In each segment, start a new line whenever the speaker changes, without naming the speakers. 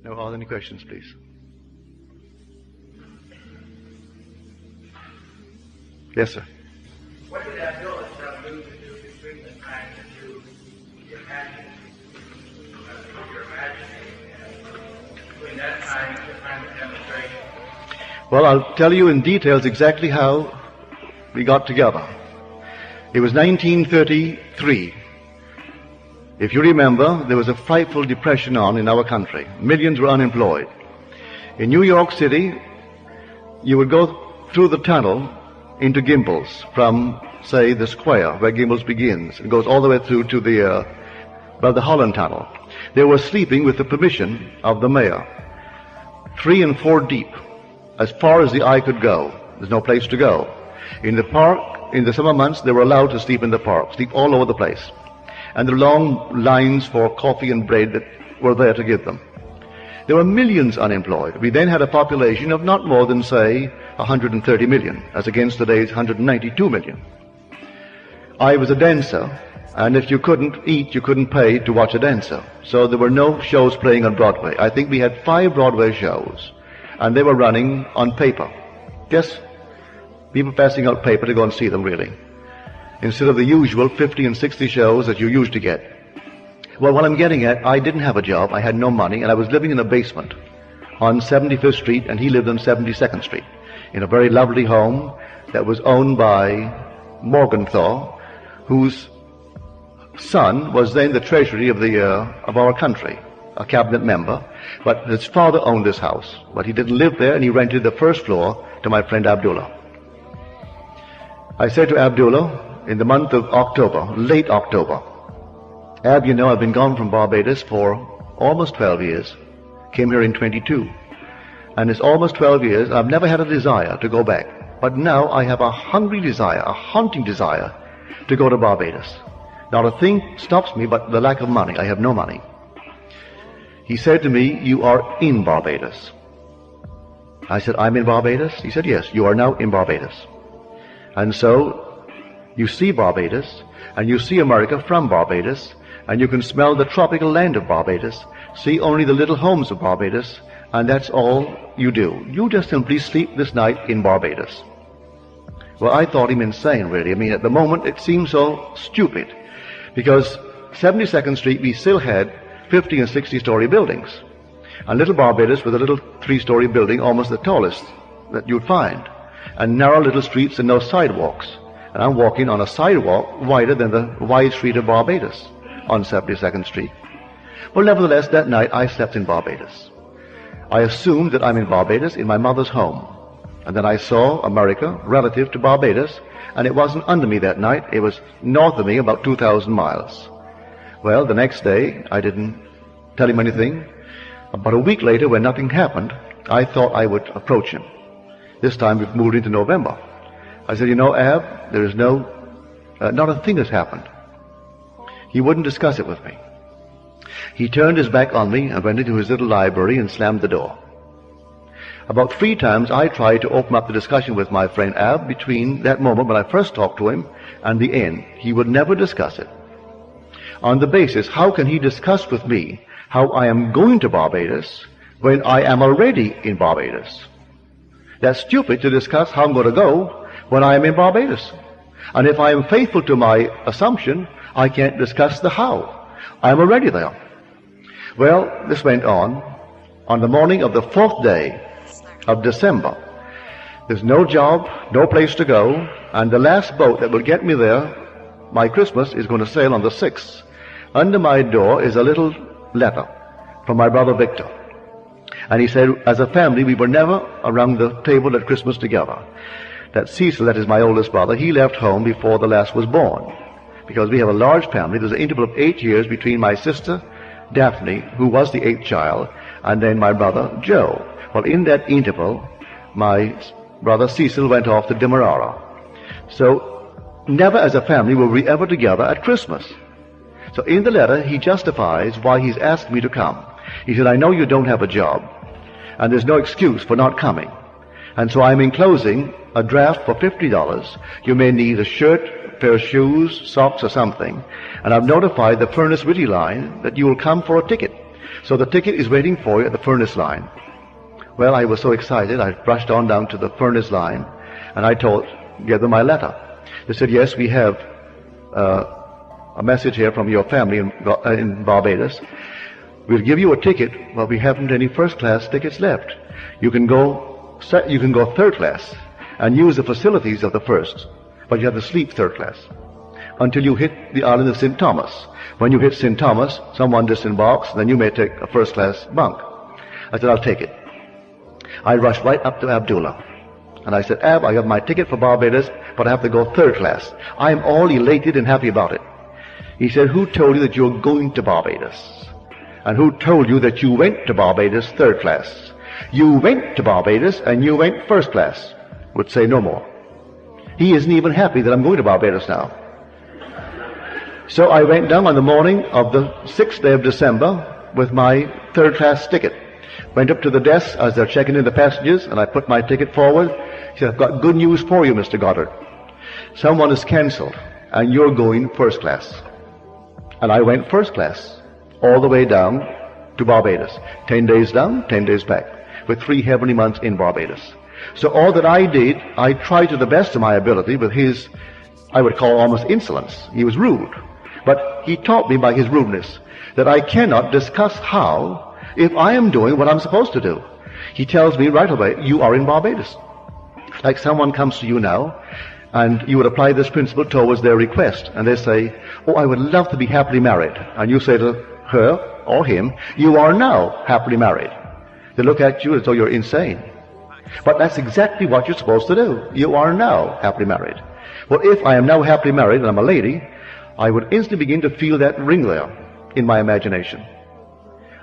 No, are there any questions, please? Yes, sir.
What did Abdullah do to do between the time that you imagined, you're imagining, and between that time and the time of demonstration?
Well, I'll tell you in details exactly how we got together. It was 1933. If you remember, there was a frightful depression on in our country. Millions were unemployed. In New York City, you would go through the tunnel into Gimbels from, say, the square where Gimbels begins. It goes all the way through to the Holland Tunnel. They were sleeping with the permission of the mayor, 3 and 4 deep, as far as the eye could go. There's no place to go. In the park, in the summer months, they were allowed to sleep in the park, sleep all over the place. And the long lines for coffee and bread that were there to give them. There were millions unemployed. We then had a population of not more than, say, 130 million, as against today's 192 million. I was a dancer, and if you couldn't eat, you couldn't pay to watch a dancer. So there were no shows playing on Broadway. I think we had 5 Broadway shows, and they were running on paper. Just people passing out paper to go and see them, really, instead of the usual 50 and 60 shows that you used to get. Well, what I'm getting at, I didn't have a job, I had no money, and I was living in a basement on 75th Street, and he lived on 72nd Street, in a very lovely home that was owned by Morgenthau, whose son was then the treasury of our country, a cabinet member, but his father owned this house, but he didn't live there, and he rented the first floor to my friend Abdullah. I said to Abdullah, in the month of October, late October, Ab, you know, I've been gone from Barbados for almost 12 years. Came here in 22. And it's almost 12 years. I've never had a desire to go back. But now I have a hungry desire, a haunting desire to go to Barbados. Not a thing stops me but the lack of money. I have no money. He said to me, you are in Barbados. I said, I'm in Barbados? He said, yes, you are now in Barbados. And so you see Barbados, and you see America from Barbados, and you can smell the tropical land of Barbados, see only the little homes of Barbados, and that's all you do. You just simply sleep this night in Barbados. Well, I thought him insane, really. I mean, at the moment, it seemed so stupid, because 72nd Street, we still had 50 and 60-story buildings. And little Barbados was a little 3-story building, almost the tallest that you'd find, and narrow little streets and no sidewalks. And I'm walking on a sidewalk wider than the wide street of Barbados on 72nd Street. Well, nevertheless, that night I slept in Barbados. I assumed that I'm in Barbados in my mother's home. And then I saw America relative to Barbados, and it wasn't under me that night. It was north of me, about 2,000 miles. Well, the next day, I didn't tell him anything. About a week later, when nothing happened, I thought I would approach him. This time we've moved into November. I said, you know, Ab, there is not a thing has happened. He wouldn't discuss it with me. He turned his back on me and went into his little library and slammed the door. About 3 times I tried to open up the discussion with my friend Ab between that moment when I first talked to him and the end. He would never discuss it. On the basis, how can he discuss with me how I am going to Barbados when I am already in Barbados? That's stupid to discuss how I'm going to go when I am in Barbados. And if I am faithful to my assumption, I can't discuss the how. I am already there. Well, this went on. On the morning of the 4th day of December, there's no job, no place to go, and the last boat that will get me there, my Christmas, is going to sail on the 6th. Under my door is a little letter from my brother Victor. And he said, as a family, we were never around the table at Christmas together. That Cecil, that is my oldest brother, he left home before the last was born. Because we have a large family, there's an interval of 8 years between my sister, Daphne, who was the 8th child, and then my brother, Joe. Well, in that interval, my brother Cecil went off to Demerara. So, never as a family were we ever together at Christmas. So in the letter, he justifies why he's asked me to come. He said, I know you don't have a job, and there's no excuse for not coming. And so I'm enclosing a draft for $50. You may need a shirt, a pair of shoes, socks, or something. And I've notified the Furnace Whitty line that you will come for a ticket. So the ticket is waiting for you at the furnace line. Well, I was so excited, I rushed on down to the furnace line, and I gave them my letter. They said, yes, we have a message here from your family in Barbados. We'll give you a ticket, but we haven't any first-class tickets left. You can go third class and use the facilities of the first, but you have to sleep third class until you hit the island of St. Thomas. When you hit St. Thomas, someone disembarks, then you may take a first-class bunk. I said, I'll take it. I rushed right up to Abdullah, and I said, Ab, I have my ticket for Barbados, but I have to go third class. I am all elated and happy about it. He said, who told you that you're going to Barbados? And who told you that you went to Barbados third class? You went to Barbados and you went first class. Would say no more. He isn't even happy that I'm going to Barbados now. So I went down on the morning of the 6th day of December with my third class ticket. Went up to the desk as they're checking in the passengers, and I put my ticket forward. He said, I've got good news for you, Mr. Goddard. Someone has cancelled, and you're going first class. And I went first class, all the way down to Barbados. 10 days down, 10 days back, with 3 heavenly months in Barbados. So all that I did, I tried to the best of my ability with his, I would call almost insolence. He was rude. But he taught me by his rudeness that I cannot discuss how if I am doing what I'm supposed to do. He tells me right away, you are in Barbados. Like someone comes to you now, and you would apply this principle towards their request, and they say, oh, I would love to be happily married. And you say to her or him, you are now happily married. They look at you as though you're insane. But that's exactly what you're supposed to do. You are now happily married. Well, if I am now happily married and I'm a lady, I would instantly begin to feel that ring there in my imagination.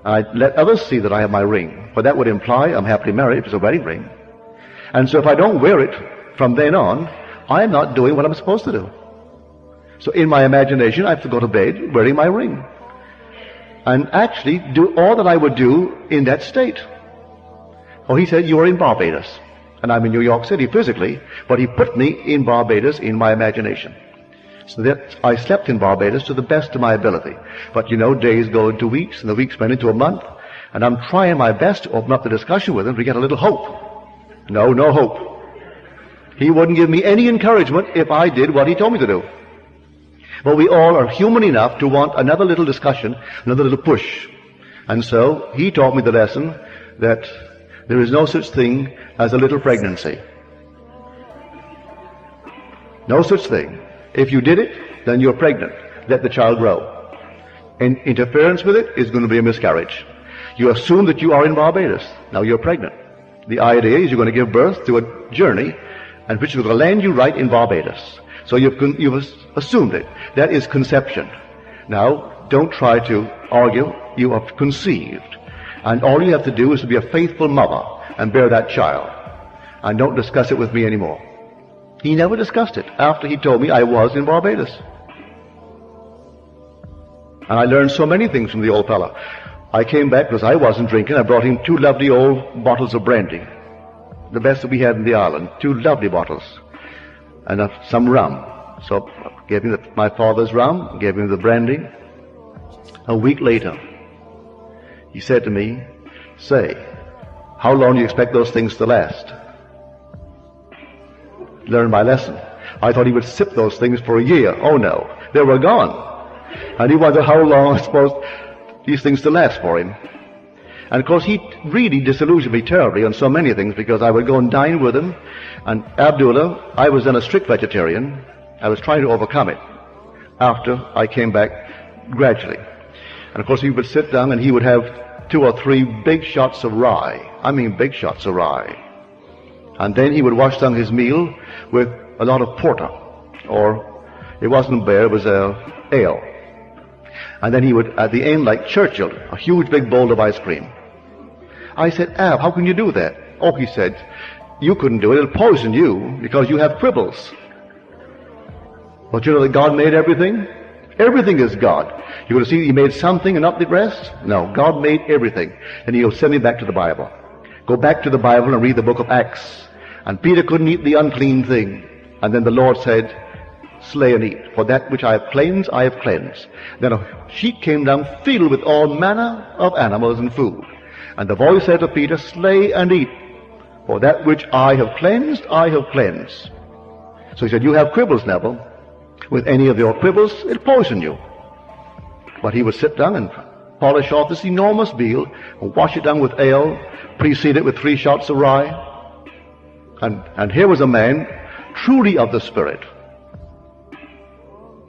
I'd let others see that I have my ring, but that would imply I'm happily married if it's a wedding ring. And so if I don't wear it from then on, I'm not doing what I'm supposed to do. So in my imagination, I have to go to bed wearing my ring. And actually do all that I would do in that state. Oh, he said, you are in Barbados. And I'm in New York City physically, but he put me in Barbados in my imagination. So that I slept in Barbados to the best of my ability. But you know, days go into weeks, and the weeks went into a month, and I'm trying my best to open up the discussion with him to get a little hope. No hope. He wouldn't give me any encouragement if I did what he told me to do. But we all are human enough to want another little discussion, another little push. And so he taught me the lesson that there is no such thing as a little pregnancy. No such thing. If you did it, then you're pregnant. Let the child grow. And interference with it is going to be a miscarriage. You assume that you are in Barbados. Now you're pregnant. The idea is you're going to give birth to a journey, and which is going to land you right in Barbados. So you've assumed it. That is conception. Now, don't try to argue. You have conceived. And all you have to do is to be a faithful mother and bear that child. And don't discuss it with me anymore. He never discussed it after he told me I was in Barbados. And I learned so many things from the old fella. I came back because I wasn't drinking. I brought him 2 lovely old bottles of brandy. The best that we had in the island. 2 lovely bottles. And some rum. So I gave him my father's rum, gave him the brandy. A week later, he said to me, say, how long do you expect those things to last? Learned my lesson. I thought he would sip those things for a year. Oh no, they were gone. And he wondered how long I supposed these things to last for him. And of course he really disillusioned me terribly on so many things, because I would go and dine with him. And Abdullah, I was then a strict vegetarian. I was trying to overcome it after I came back gradually. And of course he would sit down and he would have 2 or 3 big shots of rye. I mean big shots of rye. And then he would wash down his meal with a lot of porter. Or it wasn't beer, it was ale. And then he would, at the end, like Churchill, a huge big bowl of ice cream. I said, Ab, how can you do that? Oh, he said, you couldn't do it. It'll poison you because you have quibbles. But you know that God made everything? Everything is God. You're going to see he made something and not the rest? No, God made everything. And he'll send me back to the Bible. Go back to the Bible and read the book of Acts. And Peter couldn't eat the unclean thing. And then the Lord said, slay and eat. For that which I have cleansed, I have cleansed. Then a sheet came down filled with all manner of animals and food. And the voice said to Peter, slay and eat. For that which I have cleansed, I have cleansed. So he said, you have quibbles, Neville. With any of your quibbles, it'll poison you. But he would sit down and polish off this enormous veal, and wash it down with ale, precede it with 3 shots of rye. And here was a man truly of the Spirit.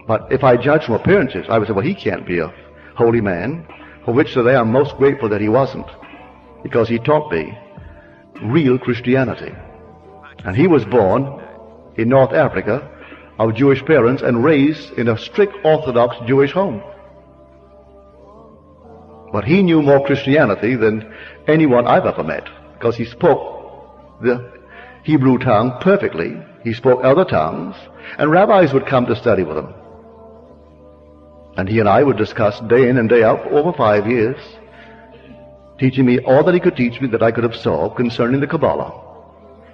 But if I judge from appearances, I would say, well, he can't be a holy man, for which today I'm most grateful that he wasn't, because he taught me real Christianity. And he was born in North Africa of Jewish parents and raised in a strict Orthodox Jewish home. But he knew more Christianity than anyone I've ever met, because he spoke the Hebrew tongue perfectly. He spoke other tongues, and rabbis would come to study with him. And he and I would discuss day in and day out for over 5 years, teaching me all that he could teach me that I could absorb concerning the Kabbalah,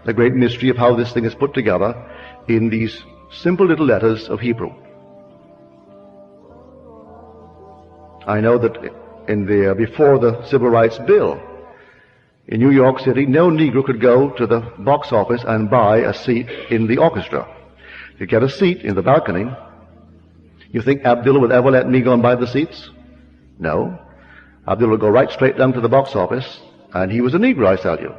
the great mystery of how this thing is put together in these simple little letters of Hebrew. I know that before the Civil Rights Bill, in New York City, no Negro could go to the box office and buy a seat in the orchestra. To get a seat in the balcony, you think Abdullah would ever let me go and buy the seats? No. Abdullah would go right straight down to the box office, and he was a Negro, I tell you.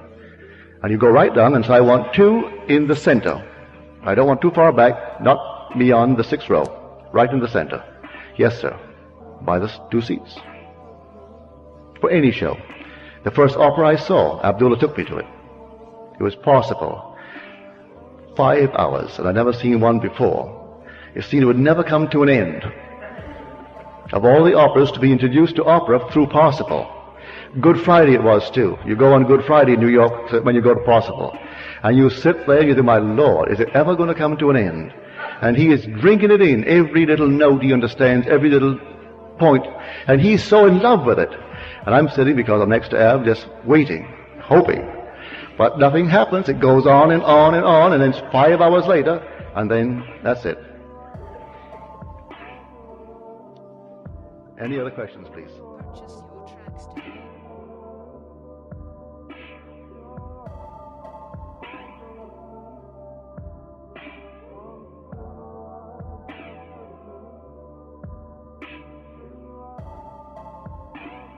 And you go right down and say, I want 2 in the center. I don't want too far back, not beyond the 6th row, right in the center. Yes, sir. Buy the 2 seats. For any show. The first opera I saw, Abdullah took me to it. It was Parsifal. 5 hours, and I'd never seen one before. It seemed it would never come to an end. Of all the operas to be introduced to opera through Parsifal. Good Friday it was too. You go on Good Friday in New York when you go to Parsifal. And you sit there and you think, my Lord, is it ever going to come to an end? And he is drinking it in. Every little note he understands, every little point. And he's so in love with it. And I'm sitting, because I'm next to Ab, just waiting, hoping. But nothing happens. It goes on and on and on, and then it's 5 hours later, and then that's it. Any other questions, please?